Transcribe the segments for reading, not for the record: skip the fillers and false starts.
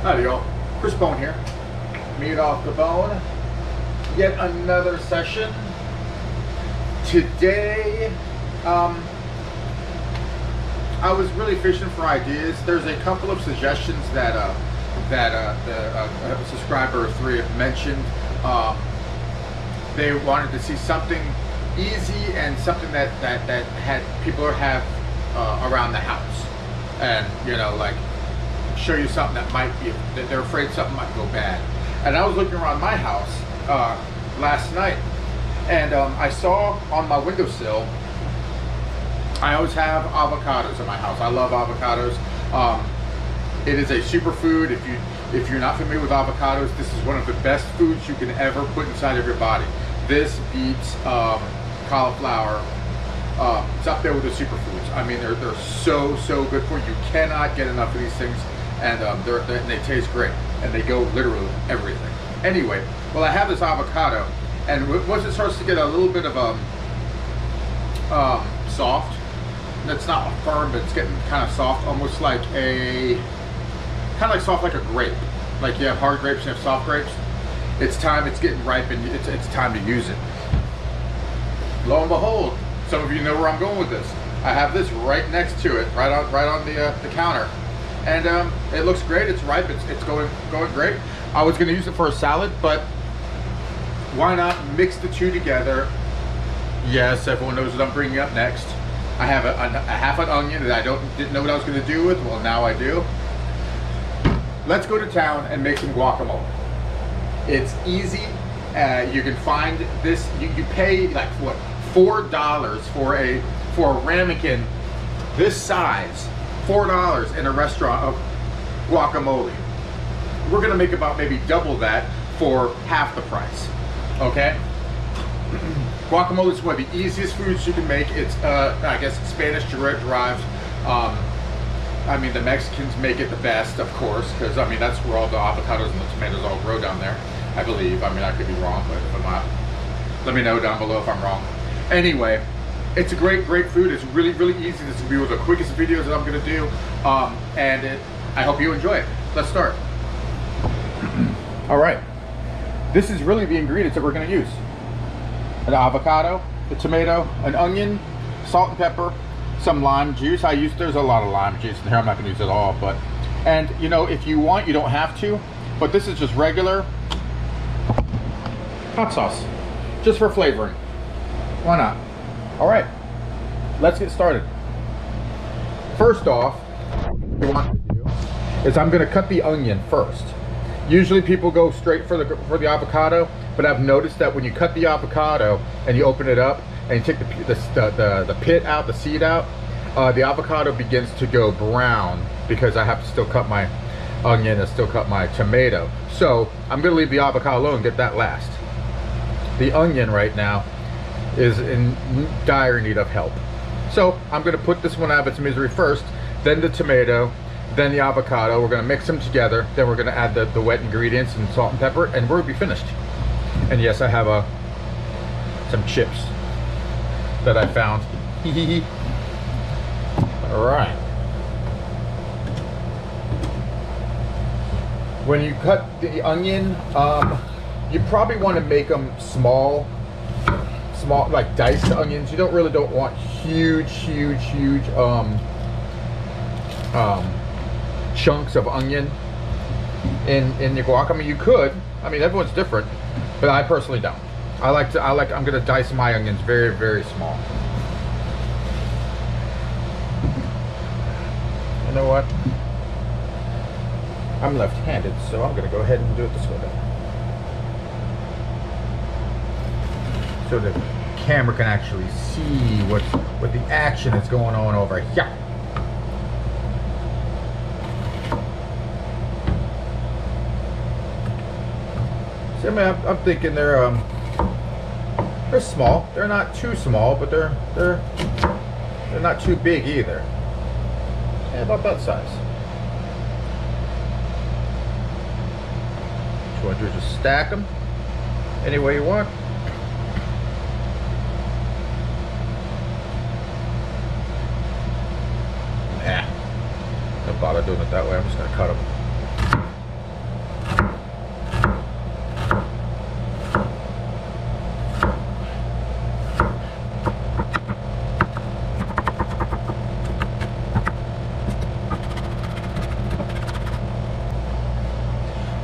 Howdy y'all, Chris Bone here. Meat off the bone. Yet another session. Today, I was really fishing for ideas. There's a couple of suggestions that a subscriber or three have mentioned. They wanted to see something easy and something that had people have around the house, and you know, like show you something that might be, that they're afraid something might go bad. And I was looking around my house last night, and I saw on my windowsill, I always have avocados in my house. I love avocados. It is a superfood. If you're not familiar with avocados, this is one of the best foods you can ever put inside of your body. This beats cauliflower. It's up there with the superfoods. I mean, they're so good for you. You cannot get enough of these things, and they taste great, and they go literally everything. Anyway, well, I have this avocado, and once it starts to get a little bit of soft, and it's not firm, but it's getting kind of soft, almost like soft like a grape. Like you have hard grapes and you have soft grapes. It's time, it's getting ripe, and it's time to use it. Lo and behold, some of you know where I'm going with this. I have this right next to it, right on the counter, and it looks great. It's ripe. It's going great. I was going to use it for a salad, but why not mix the two together? Yes, everyone knows what I'm bringing up next. I have a half an onion that I didn't know what I was going to do with. Well, now I do. Let's go to town and make some guacamole. It's easy. You can find this. You pay like what, $4 for a ramekin this size. $4 in a restaurant of guacamole. We're gonna make about maybe double that for half the price. Okay. Guacamole is one of the easiest foods you can make. It's I guess Spanish derived. I mean, the Mexicans make it the best, of course, because I mean that's where all the avocados and the tomatoes all grow down there, I believe. I mean, I could be wrong, but if I'm not, let me know down below if I'm wrong. Anyway, it's a great food. It's really easy. This will be one of the quickest videos that I'm gonna do, and I hope you enjoy it. Let's start. All right, this is really the ingredients that we're gonna use: an avocado, a tomato, an onion, salt and pepper, some lime juice. There's a lot of lime juice in here. I'm not gonna use it all, but, and you know, if you want, you don't have to, but this is just regular hot sauce, just for flavoring. Why not? All right, let's get started. First off, what we want to do is I'm gonna cut the onion first. Usually people go straight for the avocado, but I've noticed that when you cut the avocado and you open it up and you take the pit out, the seed out, the avocado begins to go brown because I have to still cut my onion and still cut my tomato. So I'm gonna leave the avocado alone and get that last. The onion right now is in dire need of help. So I'm gonna put this one out of its misery first, then the tomato, then the avocado. We're gonna mix them together. Then we're gonna add the wet ingredients and salt and pepper, and we'll be finished. And yes, I have some chips that I found. All right. When you cut the onion, you probably want to make them small, like diced onions. You don't want huge chunks of onion in your guac. I mean, you could. I mean, everyone's different, but I personally don't. I'm gonna dice my onions very small. You know what? I'm left-handed, so I'm gonna go ahead and do it this way then, so the camera can actually see what the action is going on over here. So I mean, I'm thinking they're small. They're not too small, but they're not too big either. Yeah, about that size. What you want to do is just stack them any way you want. Don't bother doing it that way. I'm just going to cut them.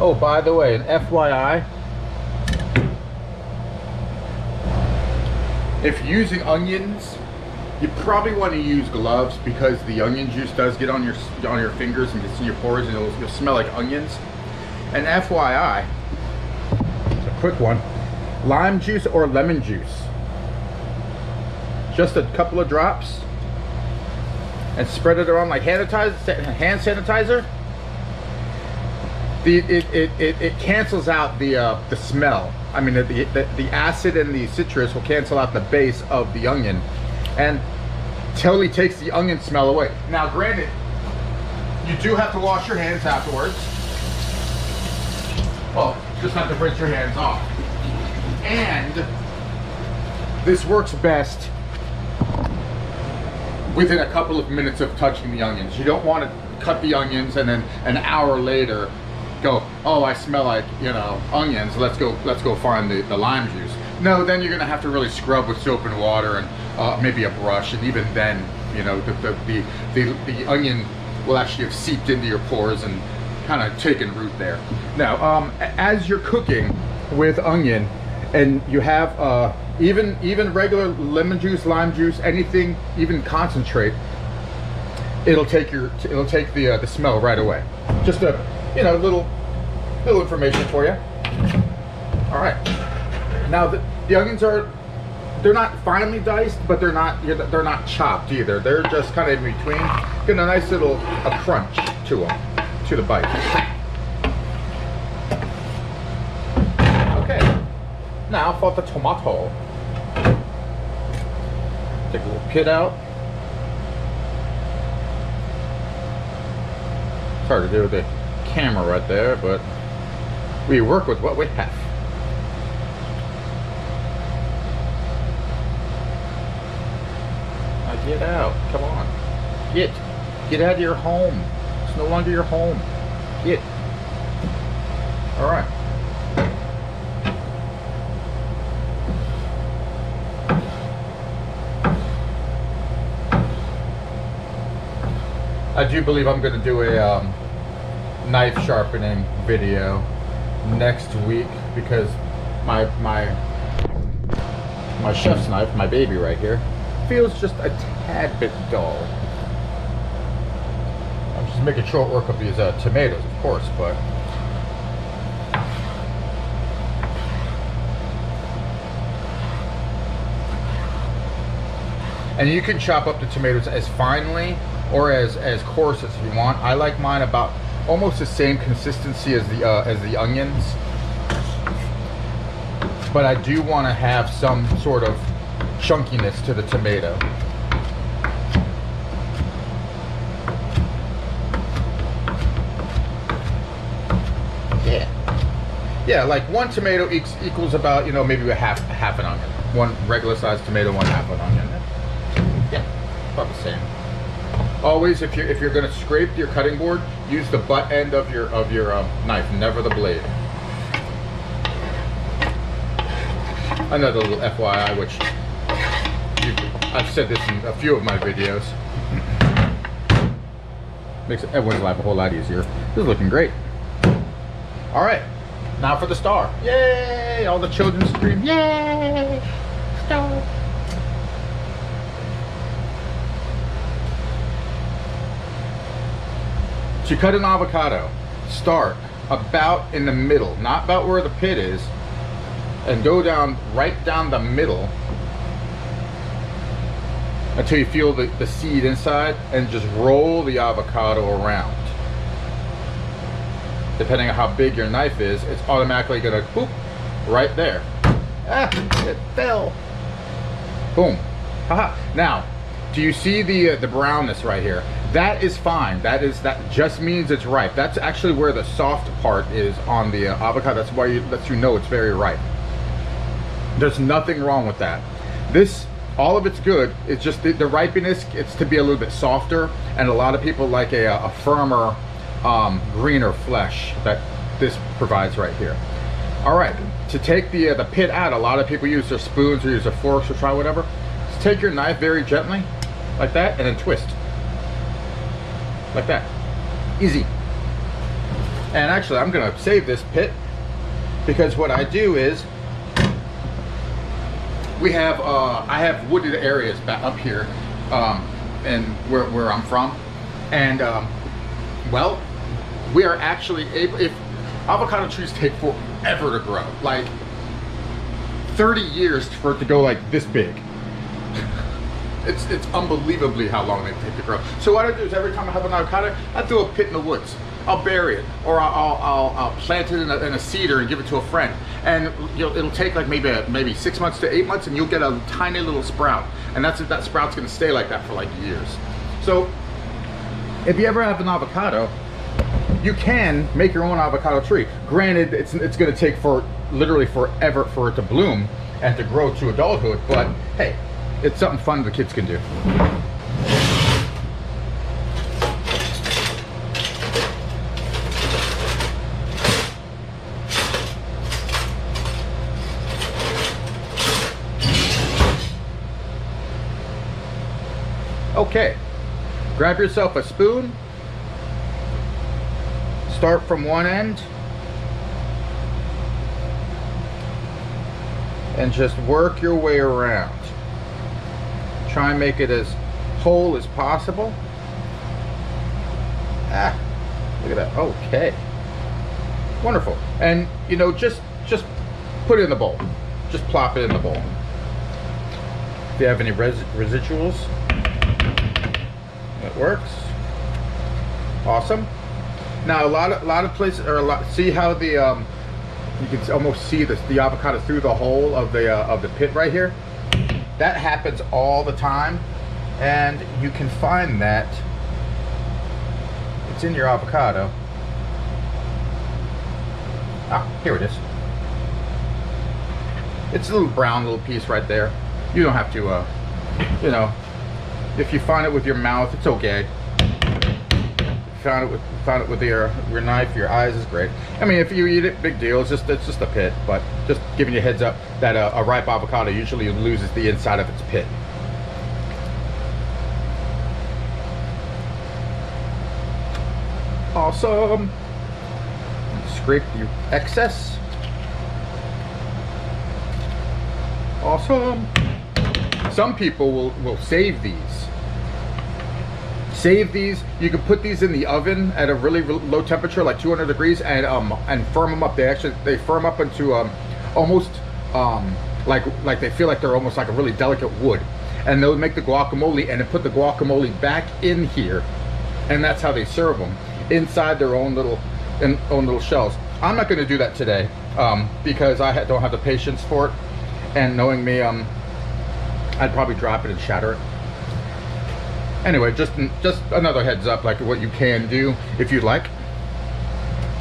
Oh, by the way, an FYI, if you're using onions, you probably want to use gloves because the onion juice does get on your fingers and gets in your pores, and you'll smell like onions. And FYI, a quick one, lime juice or lemon juice. Just a couple of drops and spread it around like hand sanitizer. It cancels out the smell. I mean, the acid and the citrus will cancel out the base of the onion and totally takes the onion smell away. Now, granted, you do have to wash your hands afterwards. Well, just have to rinse your hands off. And this works best within a couple of minutes of touching the onions. You don't want to cut the onions and then an hour later go, oh, I smell like, you know, onions. Let's go find the lime juice. No, then you're gonna have to really scrub with soap and water and maybe a brush, and even then, you know, the onion will actually have seeped into your pores and kind of taken root there. Now, as you're cooking with onion, and you have even regular lemon juice, lime juice, anything, even concentrate, it'll take the smell right away. Just a, you know, little information for you. All right. Now the onions they're not finely diced, but they're not chopped either. They're just kind of in between. Get a nice little crunch to them, to the bite. Okay. Now for the tomato. Take a little pit out. It's hard to do with the camera right there, but we work with what we have. Now get out. Come on. Get out of your home. It's no longer your home. Get. All right. I do believe I'm going to do a knife sharpening video next week because my chef's knife, my baby right here, feels just a tad bit dull. I'm just making short work of these tomatoes, of course, but and you can chop up the tomatoes as finely or as coarse as you want. I like mine about almost the same consistency as the onions, but I do want to have some sort of chunkiness to the tomato. Yeah, like one tomato equals about, you know, maybe half an onion. One regular sized tomato, one half an onion. Yeah, about the same. Always, if you're going to scrape your cutting board, use the butt end of your knife, never the blade. Another little FYI, which I've said this in a few of my videos. Makes everyone's life a whole lot easier. This is looking great. All right, now for the star. Yay! All the children scream, yay! Star. To cut an avocado, start about in the middle, not about where the pit is, and go down right down the middle until you feel the seed inside, and just roll the avocado around. Depending on how big your knife is, it's automatically gonna boop right there. Ah, it fell. Boom. Haha. Now, do you see the brownness right here? That is fine. That just means it's ripe. That's actually where the soft part is on the avocado. That's why lets you know it's very ripe. There's nothing wrong with that. All of it's good. It's just the ripeness. It's to be a little bit softer, and a lot of people like a firmer, greener flesh that this provides right here. All right, to take the pit out, a lot of people use their spoons or use their forks or try whatever. Just take your knife very gently, like that, and then twist. Like that. Easy. And actually, I'm gonna save this pit because what I do is we have I have wooded areas back up here, and where I'm from, and well, we are actually able. If avocado trees take forever to grow, like 30 years for it to go like this big. It's unbelievably how long they take to grow. So what I do is every time I have an avocado, I do a pit in the woods. I'll bury it, or I'll plant it in a cedar and give it to a friend. And it'll take like maybe 6 months to 8 months, and you'll get a tiny little sprout. And that sprout's gonna stay like that for like years. So if you ever have an avocado, you can make your own avocado tree. Granted, it's gonna take literally forever for it to bloom and to grow to adulthood, but hey, it's something fun the kids can do. Okay, grab yourself a spoon, start from one end, and just work your way around. Try and make it as whole as possible. Ah, look at that. Okay, wonderful. And just put it in the bowl. Just plop it in the bowl. If you have any residuals, that works. Awesome. Now a lot of places see how the you can almost see the avocado through the hole of the pit right here. That happens all the time, and you can find that it's in your avocado. Ah, here it is. It's a little brown little piece right there. You don't have to, if you find it with your mouth, it's okay. If you found it with your knife, your eyes is great. I mean, if you eat it, big deal. It's just a pit, but just giving you a heads up that a ripe avocado usually loses the inside of its pit. Awesome. Scrape the excess. Awesome. Some people will save these. You can put these in the oven at a really low temperature, like 200 degrees, and firm them up. They firm up into almost like they feel like they're almost like a really delicate wood. And they'll make the guacamole, and then put the guacamole back in here, and that's how they serve them, inside their own little shells. I'm not going to do that today because I don't have the patience for it, and knowing me, I'd probably drop it and shatter it. Anyway, just another heads up, like what you can do if you'd like.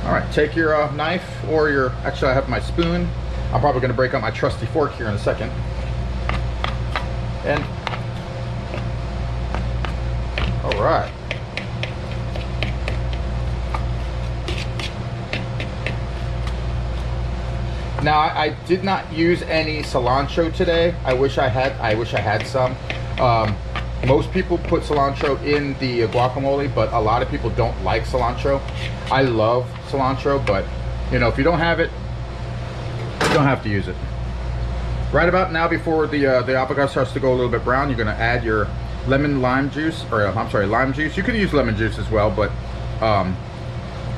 All right, take your knife or actually I have my spoon. I'm probably going to break out my trusty fork here in a second. And all right. Now I did not use any cilantro today. I wish I had some. Most people put cilantro in the guacamole, but a lot of people don't like cilantro. I love cilantro, but if you don't have it, you don't have to use it. Right about now, before the avocado starts to go a little bit brown, you're going to add your lime juice. You can use lemon juice as well, but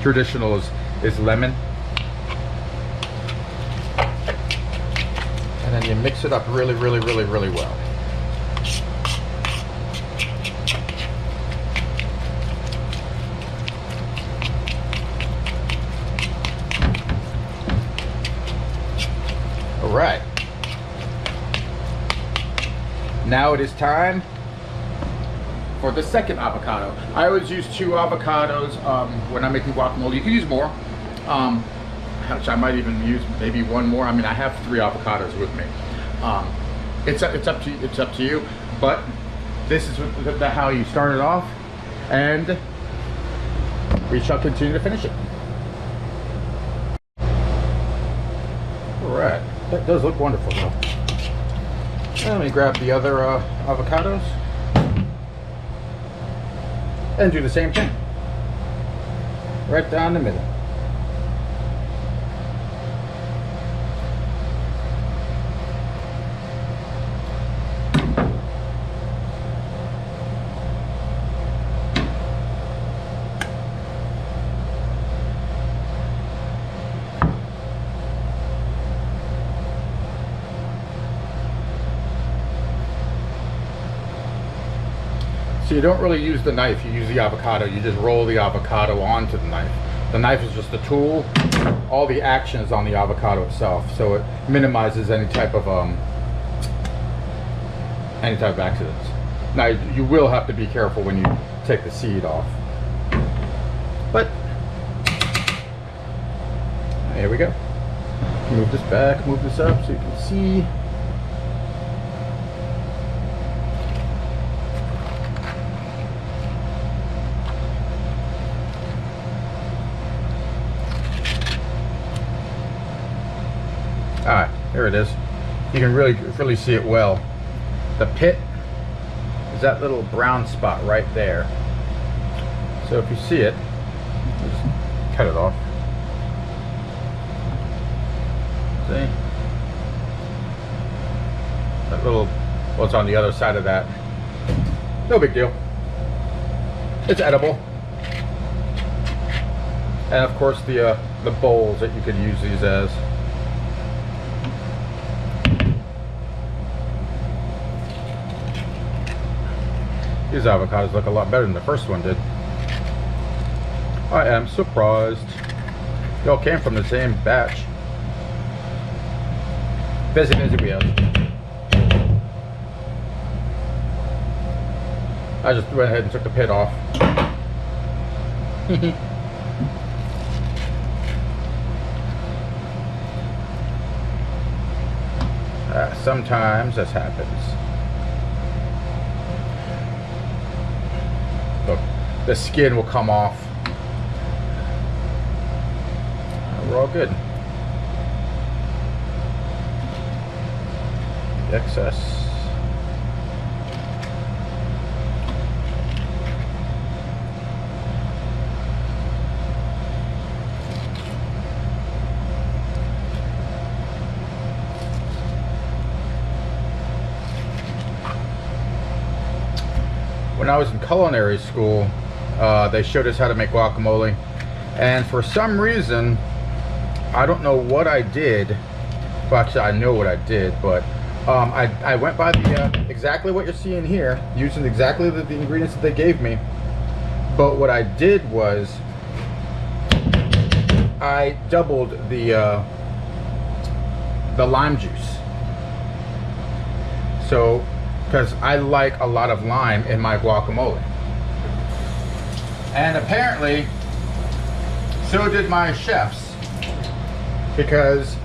traditional is lemon. And then you mix it up really well. All right. Now it is time for the second avocado. I always use 2 avocados when I'm making guacamole. You can use more. Which I might even use maybe 1 more. I mean, I have 3 avocados with me. It's up to you. But this is how you start it off, and we shall continue to finish it. All right, that does look wonderful though. Let me grab the other avocados and do the same thing. Right down the middle. So you don't really use the knife, you use the avocado. You just roll the avocado onto the knife. The knife is just a tool. All the action is on the avocado itself, so it minimizes any type of accidents. Now you will have to be careful when you take the seed off. But here we go. Move this back, move this up so you can see. Alright, there it is. You can really see it well. The pit is that little brown spot right there. So if you see it, just cut it off. See? That little, well, it's on the other side of that. No big deal. It's edible. And of course the bowls that you could use these as. These avocados look a lot better than the first one did. I am surprised. They all came from the same batch. Busy wheels. I just went ahead and took the pit off. Sometimes this happens. Look, the skin will come off. We're all good. Excess. When I was in culinary school, they showed us how to make guacamole, and for some reason, I don't know what I did. Well, actually, I know what I did, but I went by the exactly what you're seeing here, using exactly the ingredients that they gave me. But what I did was I doubled the lime juice. So, because I like a lot of lime in my guacamole, and apparently so did my chefs, because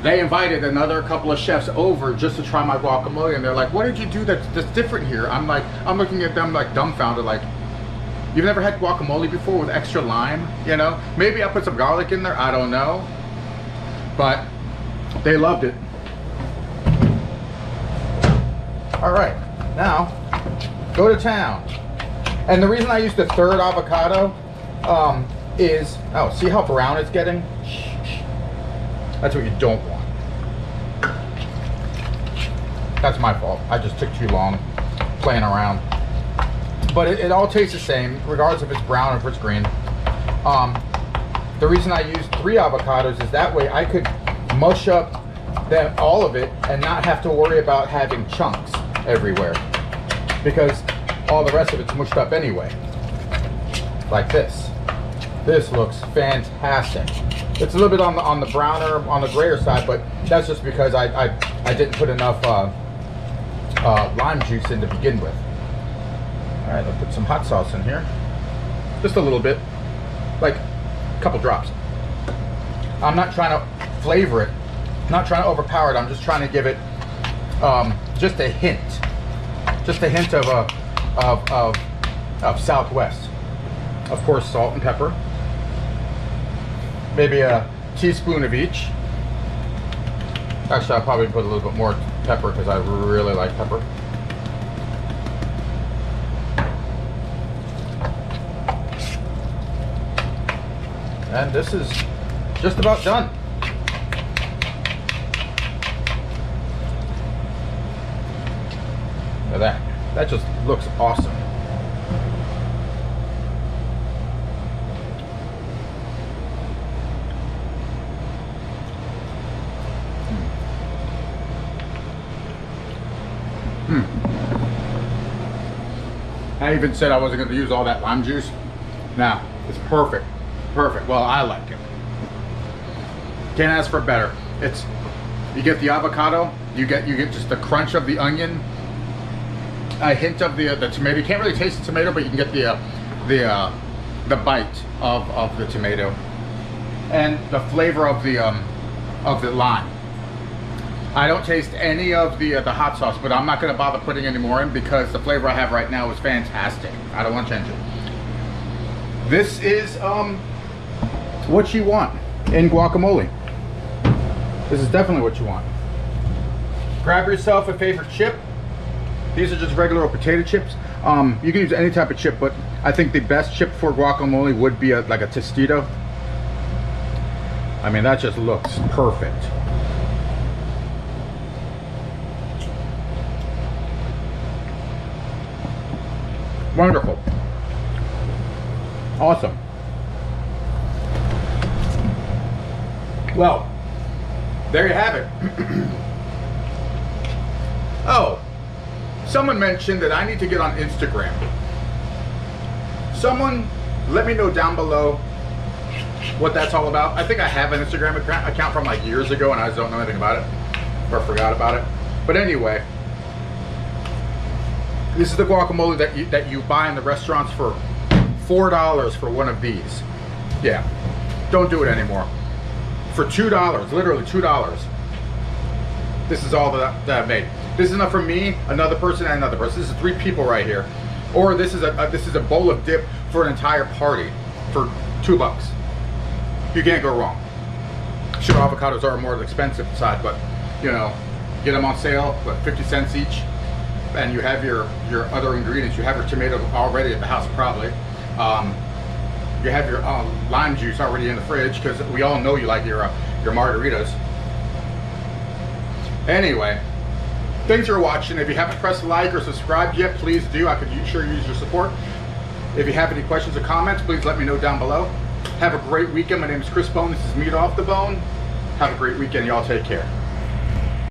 they invited another couple of chefs over just to try my guacamole, and they're like, what did you do that's different here? I'm looking at them like dumbfounded, like, you've never had guacamole before with extra lime? You know, maybe I put some garlic in there, I don't know, but they loved it. All right, now go to town. And the reason I used the third avocado is, oh, see how brown it's getting? That's what you don't want. That's my fault. I just took too long playing around. But it all tastes the same, regardless if it's brown or if it's green. The reason I used 3 avocados is that way I could mush up all of it and not have to worry about having chunks everywhere, because all the rest of it's mushed up anyway. Like this. This looks fantastic. It's a little bit on the browner, on the grayer side, but that's just because I didn't put enough lime juice in to begin with. All right, I'll put some hot sauce in here, just a little bit, like a couple drops. I'm not trying to flavor it, I'm not trying to overpower it. I'm just trying to give it just a hint of Southwest. Of course, salt and pepper. Maybe a teaspoon of each. Actually, I'll probably put a little bit more pepper because I really like pepper. And this is just about done. Look at that. That just looks awesome. I even said I wasn't going to use all that lime juice. Now, it's perfect. Perfect. Well, I like it. Can't ask for better. It's, you get the avocado, you get just the crunch of the onion, a hint of the tomato. You can't really taste the tomato, but you can get the bite of the tomato, and the flavor of the lime. I don't taste any of the hot sauce, but I'm not going to bother putting any more in because the flavor I have right now is fantastic. I don't want to change it. This is what you want in guacamole. This is definitely what you want. Grab yourself a favorite chip. These are just regular old potato chips. You can use any type of chip, but I think the best chip for guacamole would be like a Tostito. I mean, that just looks perfect. Wonderful. Awesome. Well, there you have it. Oh, someone mentioned that I need to get on Instagram. Someone let me know down below what that's all about. I think I have an Instagram account from like years ago and I just don't know anything about it, or forgot about it. But anyway, this is the guacamole that you buy in the restaurants for $4 for one of these. Yeah, don't do it anymore. For $2, literally $2. This is all that I made. This is enough for me, another person, and another person. This is 3 people right here. Or this is a bowl of dip for an entire party for $2. You can't go wrong. Sure, avocados are more expensive side, but you know, get them on sale, what, 50 cents each, and you have your other ingredients. You have your tomato already at the house, probably. You have your lime juice already in the fridge because we all know you like your margaritas. Anyway, thanks for watching. If you haven't pressed like or subscribed yet, please do. I could sure use your support. If you have any questions or comments, please let me know down below. Have a great weekend. My name is Chris Bone. This is Meat Off the Bone. Have a great weekend. Y'all take care.